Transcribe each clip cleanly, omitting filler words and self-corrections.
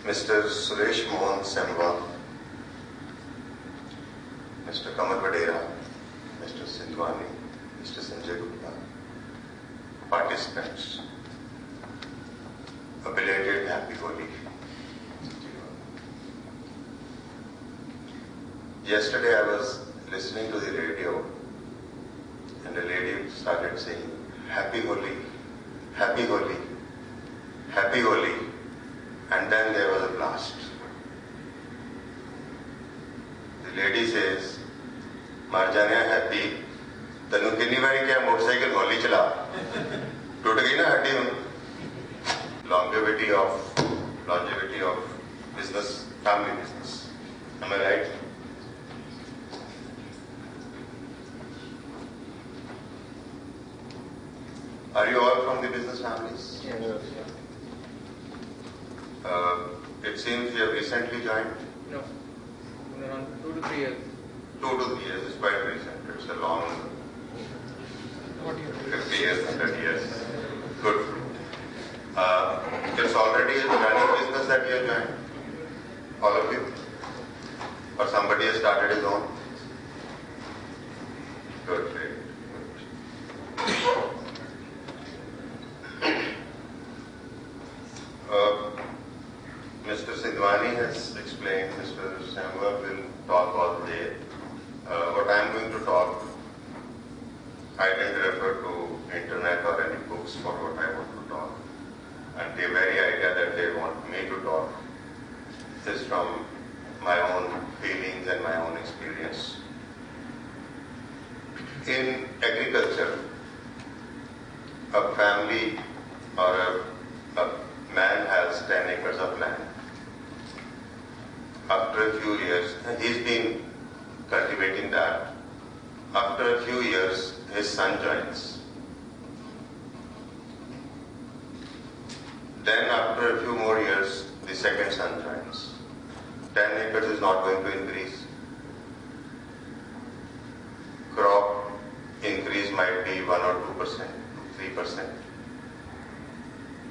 Mr. Suresh Mohan Semwa, Mr. Kamal Vadera, Mr. Sindhwani, Mr. Sanjay Gupta, participants, a belated happy Holi. Yesterday I was listening to the radio and a lady started saying, Happy Holi, Happy Holi, Happy Holi, and then there was a blast. The lady says, Marjana happy, tanu kinni bari kya motorcycle Holi chala? Toot gayi na hatti hun. Longevity of business, family business. Am I right? Are you all from the business families? Yes. It seems you have recently joined? No. Around 2 to 3 years. 2 to 3 years is quite recent. It's a long 50 years, 100 years. Good. It's already a running business that you have joined? All of you? Or somebody has started his own? Good, great. Mr. Sindhwani has explained, Mr. Semwa will talk all day. What I am going to talk, I didn't refer to internet or any books for what I want to talk. And the very idea that they want me to talk is from my own feelings and my own experience. In agriculture, a family or a man has 10 acres of land. After a few years, he's been cultivating that. After a few years, his son joins. Then after a few more years, the second son joins. 10 acres is not going to increase. Crop increase might be 1 or 2%, 3%.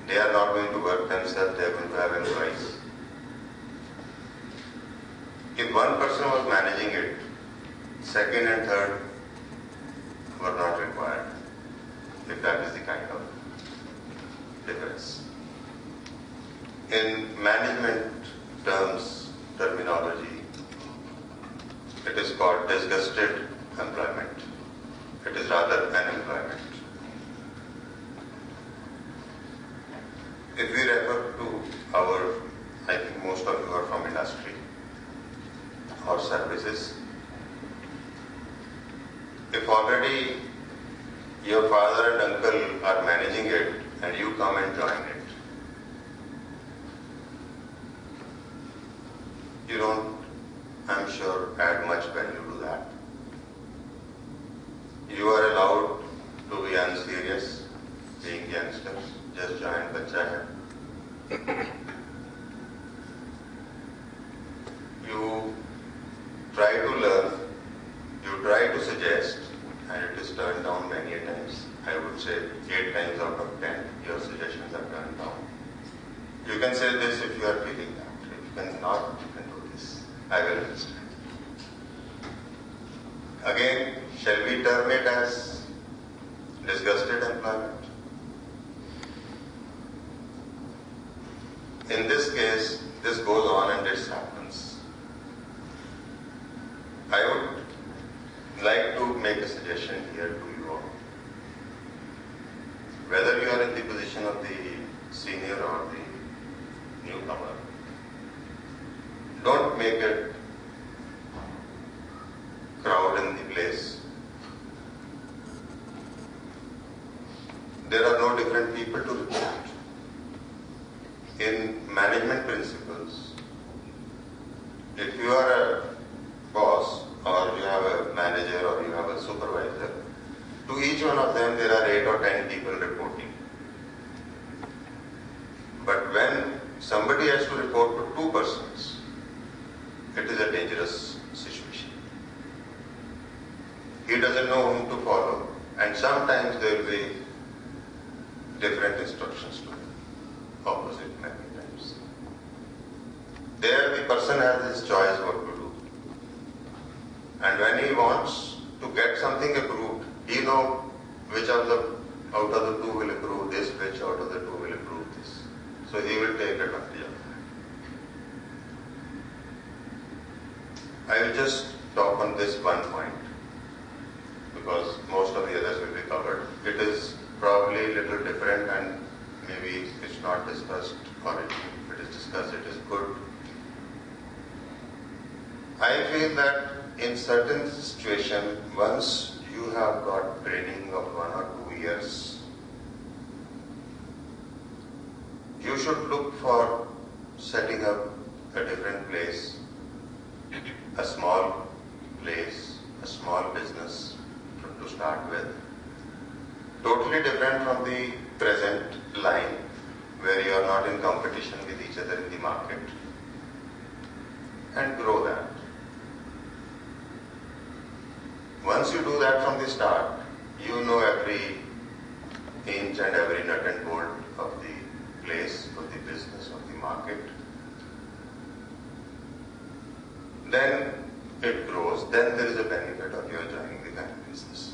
They are not going to work themselves, they are going to have employees. If one person was managing it, second and third were not required, if that is the kind of difference. In management terminology, it is called disgusted employment. It is rather unemployment. If we refer to I think most of you are from industry or services. If already your father and uncle are managing it and you come and join it, you don't, I'm sure, add much value to that. You are allowed to be unserious, being youngsters, just join bacha hai. You try to learn, you try to suggest, and it is turned down many times. I would say 8 times out of 10, your suggestions are turned down. You can say this if you are feeling that. If you cannot, you can do this. I will understand. Again, shall we term it as disgusted employment? In this case, this goes on and this happens. I would like to make a suggestion here to you all. Whether you are in the position of the senior or the newcomer, don't make it crowd in the place. There are no different people to report. In management principles, if you are a boss or you have a manager or you have a supervisor, to each one of them there are 8 or 10 people reporting. But when somebody has to report to 2 persons, it is a dangerous situation. He doesn't know whom to follow, and sometimes there will be different instructions to him, opposite many times. person has his choice what to do. And when he wants to get something approved, he knows which of the out of the two will approve this, which out of the two will approve this. So he will take advantage of that. I will just talk on this one point because most of the others will be covered. It is probably a little different and maybe it's not discussed, or if it is discussed, it is good. I feel that in certain situations, once you have got training of 1 or 2 years, you should look for setting up a different place, a small place, a small business to start with. Totally different from the present line where you are not in competition with each other in the market, and grow that. Once you do that from the start, you know every inch and every nut and bolt of the place, of the business, of the market. Then it grows, then there is a benefit of your joining the family business.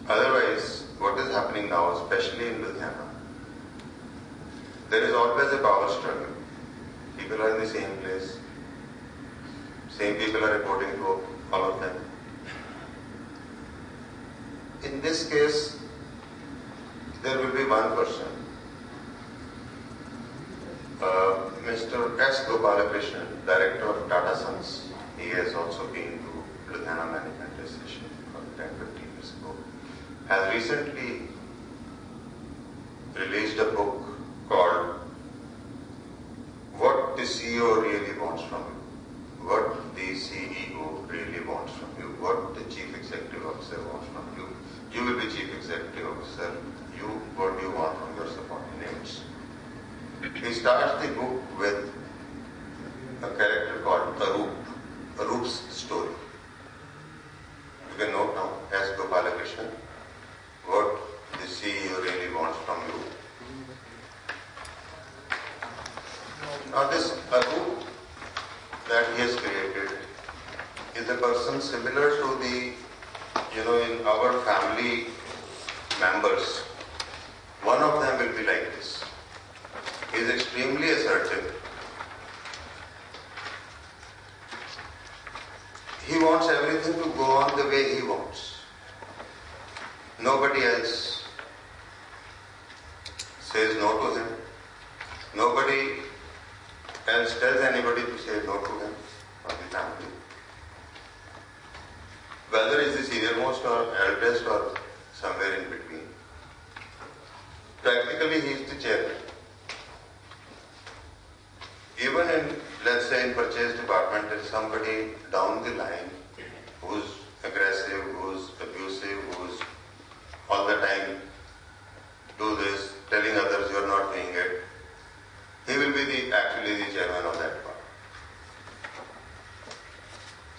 Otherwise, what is happening now, especially in Ludhiana, there is always a power struggle. People are in the same place. Same people are reporting to all of them. In this case, there will be one person, Mr. S. Gopalakrishnan, Director of Tata Sons. He has also been to Ludhiana Management Association from 10-15 years ago. Has recently released a book called What the CEO Really Wants From You. What the CEO really wants from you. What the Chief Executive Officer wants from you. You will be Chief Executive Officer. What do you want from your subordinates? He starts the book with a character called Arup. Arup's story. You can note now, S. Gopalakrishnan, what the CEO really wants from you. Now this Arup that he has created is a person similar to the, in our family members. One of them will be like this. He is extremely assertive. He wants everything to go on the way he wants. Nobody else says no to him. Nobody else tells anybody to say no to him or the family. Whether he is the senior-most or eldest or somewhere in between. Practically he is the chairman. Even in, let's say in purchase department, there is somebody down the line who's aggressive, who's abusive, who's all the time do this, telling others you are not doing it. He will be actually the chairman of that department.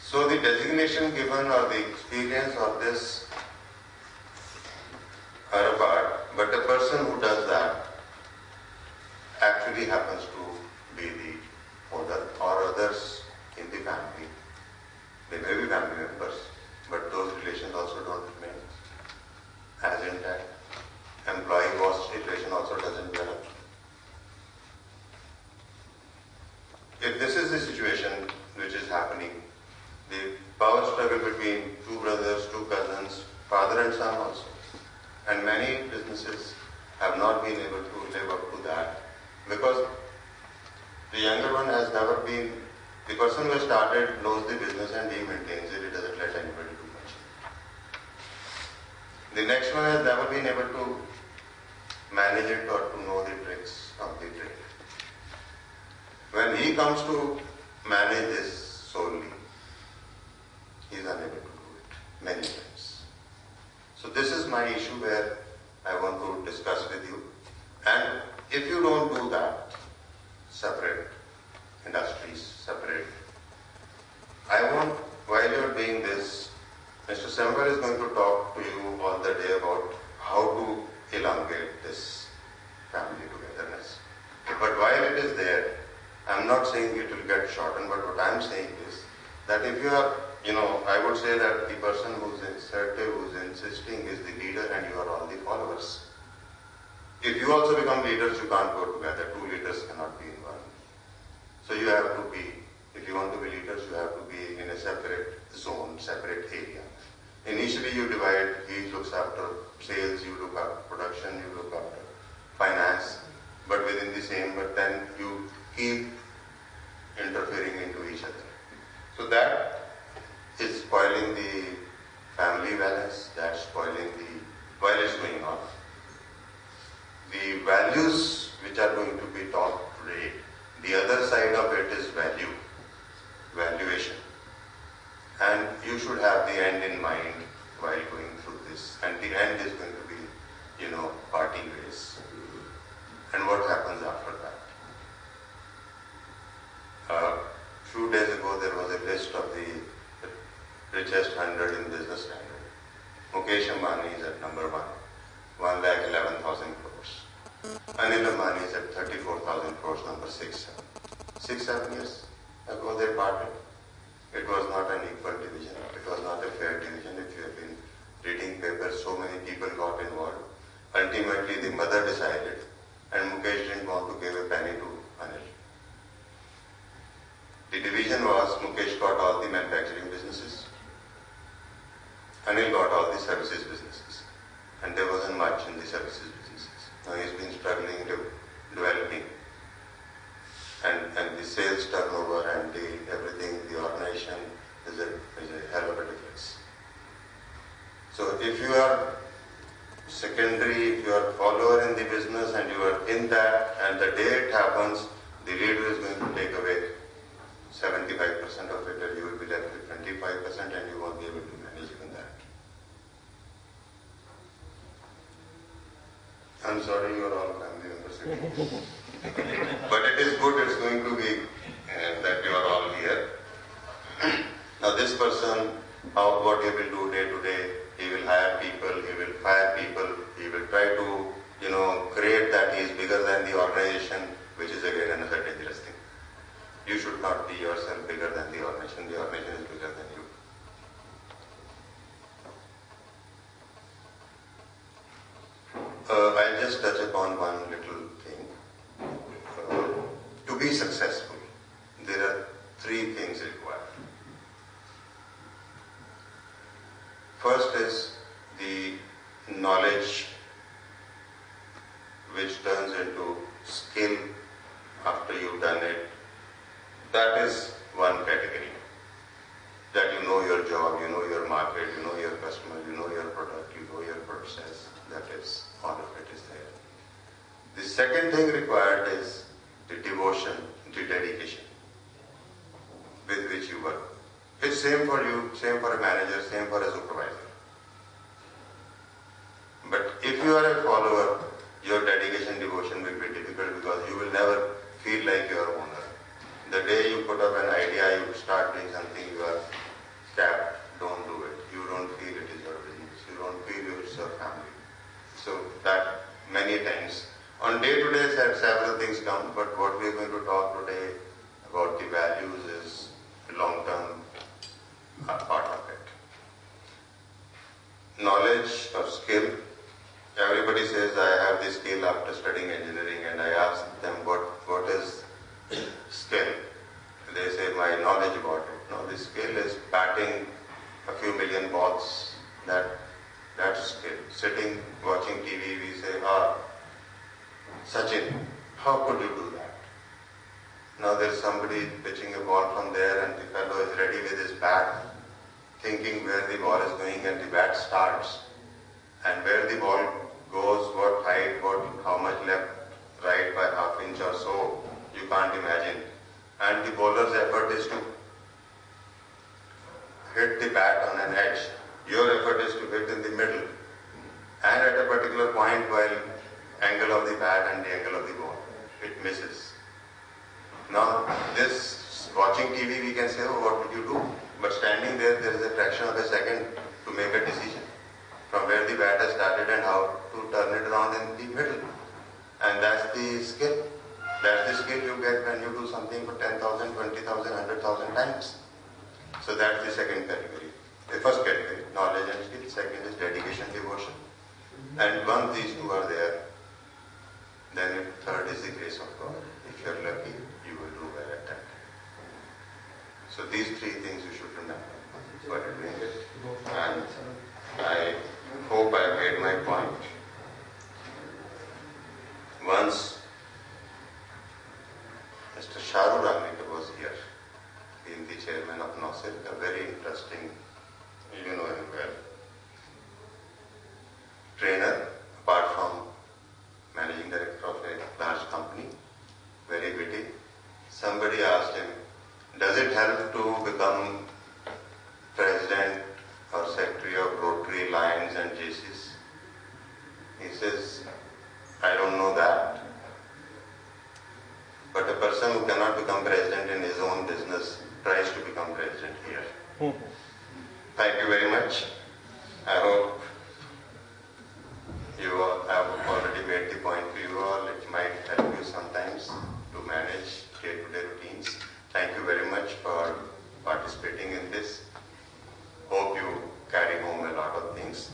So the designation given or the experience of this are apart, but the person who does that actually happens to be the owner or others in the family. They may be family members, but those relations also don't remain as intact. Employee-boss relation also doesn't develop. If this is the situation which is happening, the power struggle between two brothers, two cousins, father and son also, and many businesses have not been able to live up to that because the younger one has never been, the person who started knows the business and he maintains it, he doesn't let anybody do much. The next one has never been able to manage it or to know the tricks of the trade. When he comes to manage this solely, he is unable to do it many times. So this is my issue where I want to discuss with you. And if you don't do that, separate industries, separate. I want, while you are doing this, Mr. Semper is going to talk to you all the day about how to elongate this family togetherness. But not saying it will get shortened, but what I'm saying is that if you are, I would say that the person who's assertive, who's insisting is the leader and you are all the followers. If you also become leaders, you can't go together. Two leaders cannot be in one. So you have to be, if you want to be leaders, you have to be in a separate zone, separate area. Initially you divide, he looks after sales, you look after production, you look after finance, but within the same, but then you keep interfering into each other. So that is spoiling the family balance, that's spoiling while it's going on. The values which are going to be taught today, the other side of it is valuation. And you should have the end in mind while going through this. And the end is going to be, party ways. And what happens after that? Few days ago there was a list of the richest 100 in business standard. Mukesh Ambani is at number 1, 1,11,000 crores. Anil Ambani is at 34,000 crores, number 6, 7 years ago they parted. It was not an equal division. It was not a fair division. If you have been reading papers, so many people got involved. Ultimately, the mother decided, and Mukesh didn't want to give a penny to Anil. The division was Mukesh got all the manufacturing businesses, Anil got all the services businesses, and there wasn't much in the services businesses. Now he's been struggling to developing. And the sales turnover and everything, the organization is a hell of a difference. So if you are secondary, if you are follower in the business and you are in that, and the day it happens, the leader is going to take away 75% of it and you will be left with 25% and you won't be able to manage even that. I'm sorry, you are all family members. But it is good, it's going to be that you are all here. Now this person, what he will do day to day, he will hire people, he will fire people, he will try to, create that he is bigger than the organization, which is again another dangerous thing. You should not be yourself bigger than the organization is bigger than you. I'll just touch upon one little thing. To be successful, there are 3 things required. First is the knowledge which turns into skill after you've done it. That is one category. That you know your job, you know your market, you know your customer, you know your product, you know your process. That is, all of it is there. The second thing required is the devotion, the dedication with which you work. It's same for you, same for a manager, same for a supervisor. But if you are a follower, your dedication, devotion will be difficult because you will never feel like you are owner. The day you put up an idea, you start doing something, you are capped, don't do it. You don't feel it is your business. You don't feel it's your family. So that many times. On day-to-day, several things come, but what we are going to talk today about the values is a long-term part of it. Knowledge or skill. Everybody says, I have this skill after studying engineering, and I ask them, what is skill? They say, my knowledge about it. No, the skill is batting a few million balls. That's skill. Sitting, watching TV, we say, Sachin, how could you do that? Now there's somebody pitching a ball from there and the fellow is ready with his bat, thinking where the ball is going and the bat starts. And where the ball goes, what height, how much left, right by half inch or so, you can't imagine. And the bowler's effort is to hit the bat on an edge. Your effort is to hit in the middle. And at a particular point, while angle of the bat and the angle of the ball, it misses. Now, this watching TV, we can say, what would you do? But standing there, there is a fraction of a second to make a decision from where the bat has started and how to turn it around in the middle. And that's the skill. That's the skill you get when you do something for 10,000, 20,000, 100,000 times. So that's the second category. The first category, knowledge and skill. Second is dedication, devotion. And once these two are there, then third is the grace of God. If you're lucky, you will do well at that. So these three things you should remember while doing it. And I hope I made my point. Once Mr. Sharu Ramnikar was here, being the chairman of NOSIL, a very interesting, you know him well, trainer, apart from managing director of a large company, very witty. Somebody asked him, does it help to become president or secretary of Rotary, Lions and JCs? He says, I don't know that. But a person who cannot become president in his own business tries to become president here. Thank you very much. I hope you all have already made the point to you all. It might help you sometimes to manage day-to-day routines. Thank you very much for participating in this. Hope you carry home a lot of things.